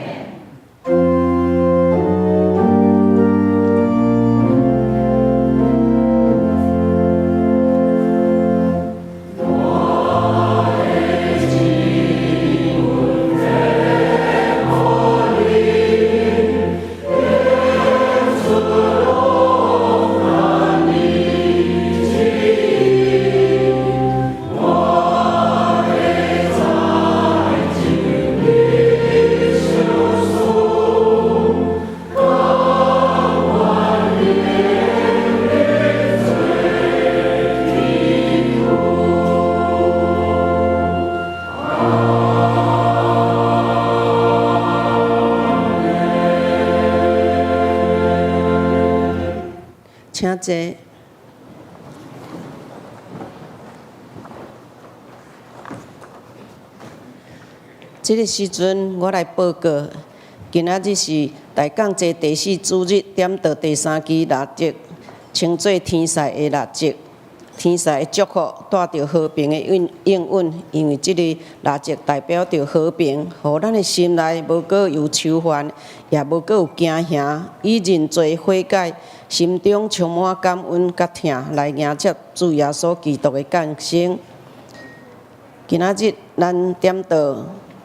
请坐。这个时阵，我来报告，今仔日是大港节第4主日，点到第3期腊节，称作天赛的腊节。天赛的祝福带着和平的应允，因为这个腊节代表着和平，互咱的心内无搁有仇恨，也无搁有惊吓，以认罪悔改，心中充满感恩甲疼，来迎接主耶稣基督的降生。今仔日咱点到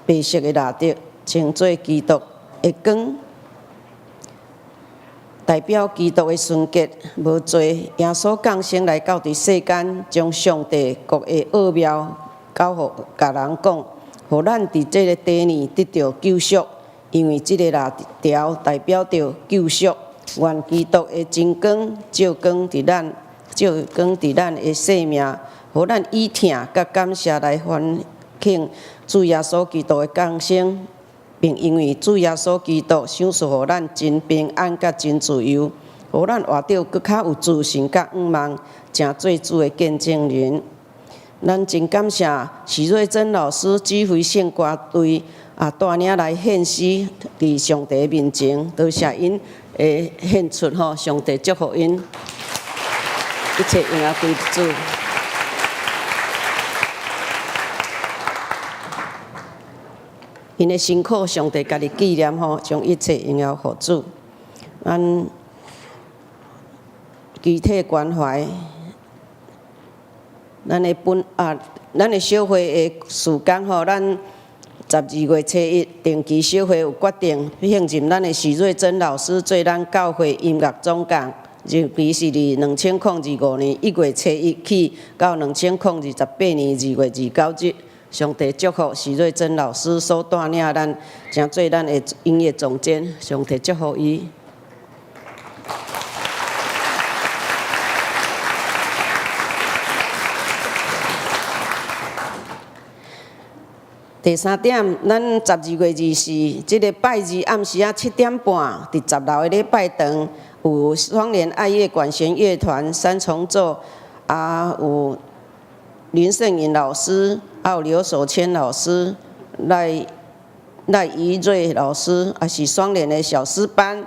白色的蜡烛，称作基督的光，代表基督的纯洁无罪。耶稣降生来到伫世间，将上帝国的奥妙交互甲人讲，互咱伫这个第年得到救赎。因为这个蜡条代表着救赎，愿基督的真光照光伫咱的生命，互咱以疼甲感谢来欢庆主耶稣基督的降生，并因为主耶稣基督赏赐互咱真平安甲真自由，互咱活着搁较有自信甲愿望，成做主的见证人。咱真感谢许瑞珍老师指挥圣歌队带领来献诗伫上帝面前，多谢因会献出上帝祝福因，一切荣耀归主。因的辛苦，上帝家己纪念将一切荣耀互主。咱集体关怀，咱的小会的时间咱12月初1定期小会有决定聘任咱的许瑞珍老师做咱教会音乐总监，日期是伫2025年1月初1起到2028年2月29日。上帝祝福许瑞珍老师所带领咱，成做咱的音乐总监。上帝祝福伊。第3点，咱12月24，这个拜日暗时7点半，伫10楼的礼拜堂，有双联爱乐管弦乐团3重奏，有林胜颖老师，有刘守谦老师、赖怡瑞老师，是双联的小诗班。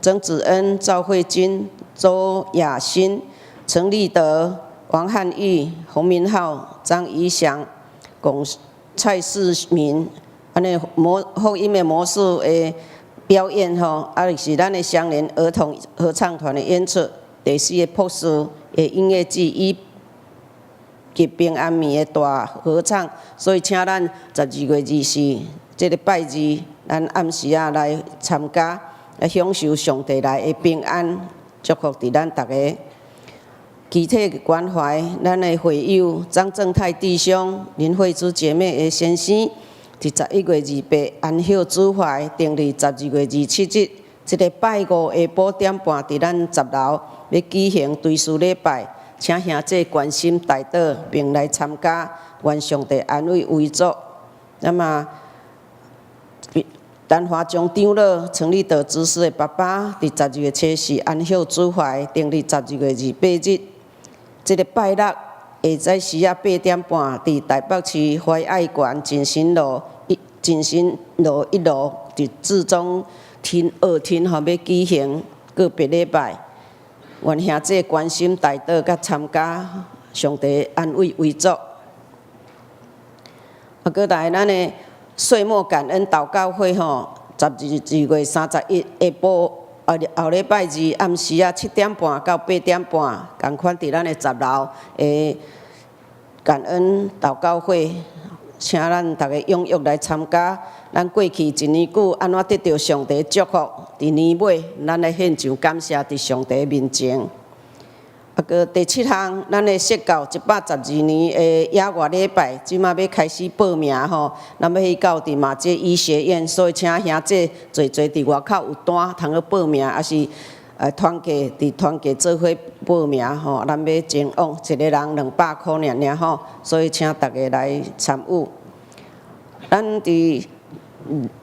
曾子恩、赵慧君、周雅欣、陈立德、王汉玉、洪明浩、张怡祥、蔡世明，安尼福音的魔术的表演是咱的双联儿童合唱团的演出。第4个朴树的音乐剧以及平安暝的大合唱，所以请咱12月24这个拜日，咱暗时来参加，来享受上帝来的平安祝福伫咱大家。集体关怀，咱的会友张正泰弟兄、林慧珠姐妹的先生，伫11月28安息主怀，定伫12月27日，这个拜5下晡点半，伫咱10楼要举行追思礼拜。请兄弟关心代祷，并来参加，愿上帝安慰为主。那么，丹华中长老陈立德执事的爸爸，伫12月74安息主怀，定伫12月28日，这个拜六下早时8点半，伫台北市怀爱馆进行路1路伫至中2厅要举行个别礼拜。愿兄弟关心代祷甲参加，上帝安慰为主。搁来咱的岁末感恩祷告会12月31下晡后礼拜日暗时7点半到8点半，同款伫咱的10楼的感恩祷告会，请咱大家踊跃来参加。咱过去一年久安怎得到上帝祝福？伫年尾，咱来献上感谢伫上帝面前。个第7项，咱的设教112年的野外礼拜，即马要开始报名咱要去到伫马街医学院，所以请兄弟侪伫外口有单，通去报名，还是团结做伙报名咱要前往一个人200块尔所以请大家来参与。咱伫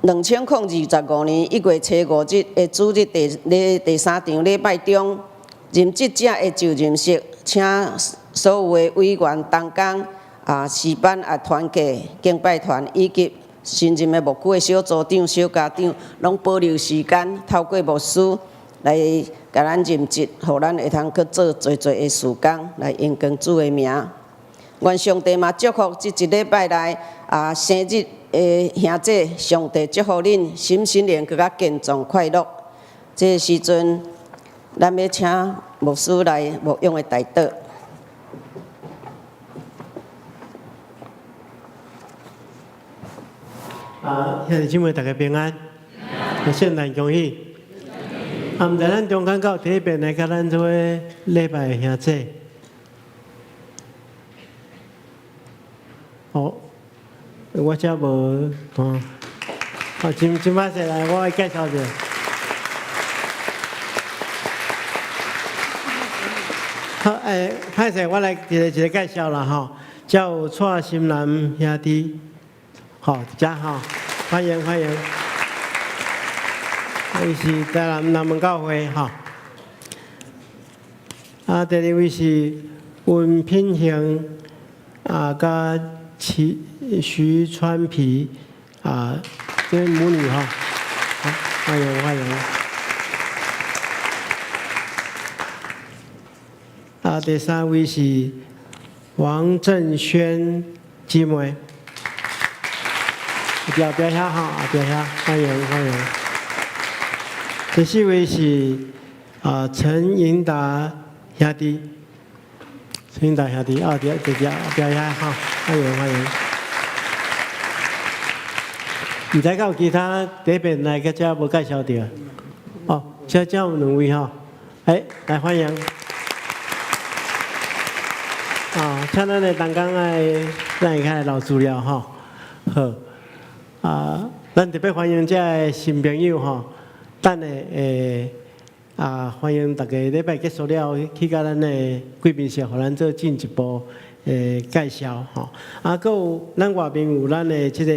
2025年1月初5日的主日第3场礼拜中，任职者的就任式，请所有的委员同工诗班团契敬拜团以及新任的牧区的小组长、小家长，拢保留时间，透过牧师来甲咱任职，互咱会通去做侪的事工，来荣光主的名。愿上帝嘛祝福这一礼拜来生日的兄弟，上帝祝福恁心灵更加健壮快乐。这个时阵，咱要请牧师来牧养的代祷。兄弟姊妹大家平安，圣诞恭喜！毋知咱中间到第一遍来甲咱做礼拜的兄弟。哦，我遮无哦，真歹势来，我来介绍一下。好，歹势，我来一个介绍啦吼，叫蔡心南兄弟，好，遮吼，欢迎欢迎。伊是台南门教会吼。第二位是温品恒甲徐川皮这位母女哈，好，欢迎欢迎。第三位是王正轩姊妹，不要遐哈，不要遐，欢迎欢迎。第四位是陈盈达兄弟，陈盈达兄弟第二不要遐哈，欢迎欢迎。唔知有其他第一遍来个遮无介绍到，哦，遮有两位哈，来欢迎。请咱的同工咱会开留资料吼，好，咱特别欢迎这个新朋友吼，等下欢迎大家礼拜结束了去甲咱的贵宾室，互咱做进一步介绍吼。搁有咱外面有咱的这个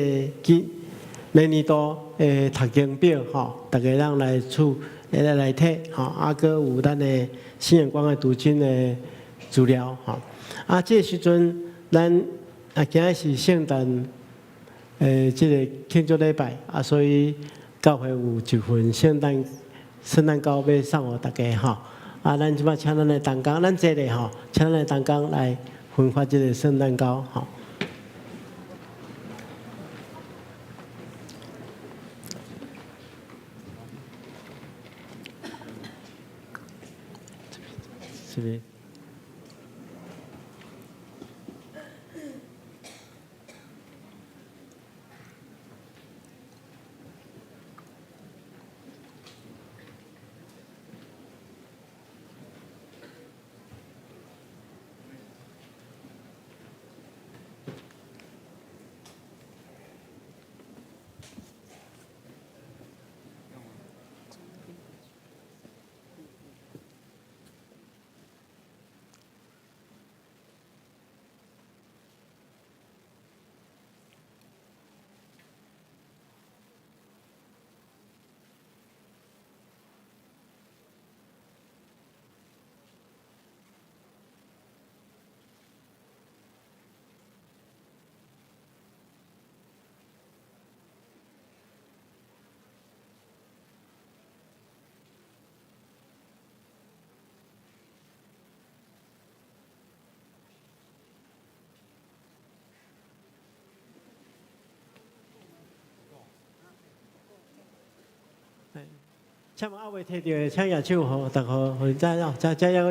明年度读经表吼，大家让来来睇吼，搁有咱的新眼光的读经的资料吼。这个时阵，咱今日是圣诞，这个庆祝礼拜所以教会有一份圣诞糕要送互大家吼。咱即摆请咱的同工，咱这里吼，请咱的同工来分发这个圣诞糕吼。这边。请问还未摕到，请举手吼，大家互再有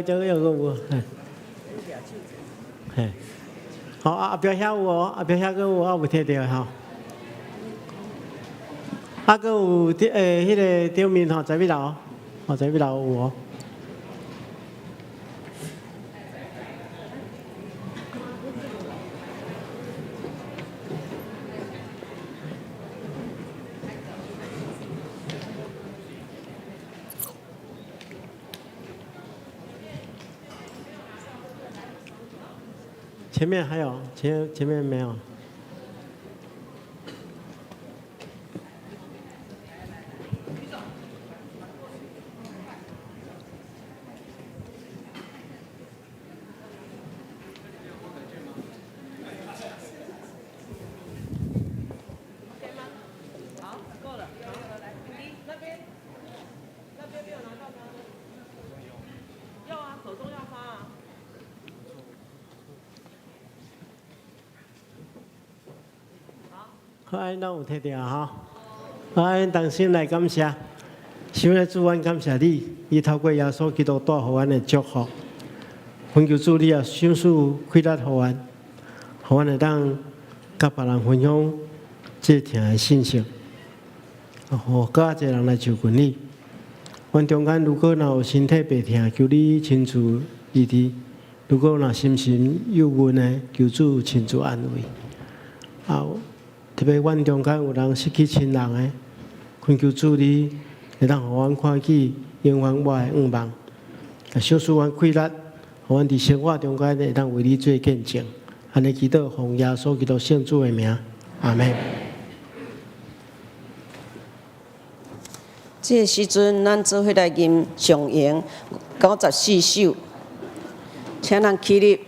有，好后壁遐有哦，后壁遐佫有，还未摕到吼。佫有迄个顶面吼，在尾楼，在尾楼有哦。前面还有，前面没有。好，咱有摕到哈。好，咱同心来感谢，想来主，阮感谢你，你透过耶稣基督带予阮的祝福。恳求主，你也赏赐开力予阮，予阮会当甲别人分享这听的信息，互更侪人来就近你。阮中间如果若有身体病痛，求你亲自医治；如果若心神忧郁的，求主亲自安慰。特别阮中间有人失去亲人的，恳求主你会当互阮看见永远我的愿望，赏赐阮气力，互阮伫生活中间会当为你做见证。安尼祈祷，奉耶稣基督圣主的名，阿门。这个时阵，咱做伙来吟上言94首，请咱起立。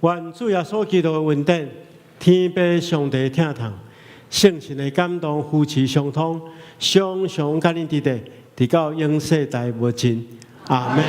愿主耶稣基督的恩典、天父上帝疼痛、圣神的感动、夫妻相通，常常甲恁伫地，直到永世代无尽。阿门。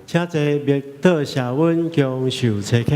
请坐，密道社温强受切客。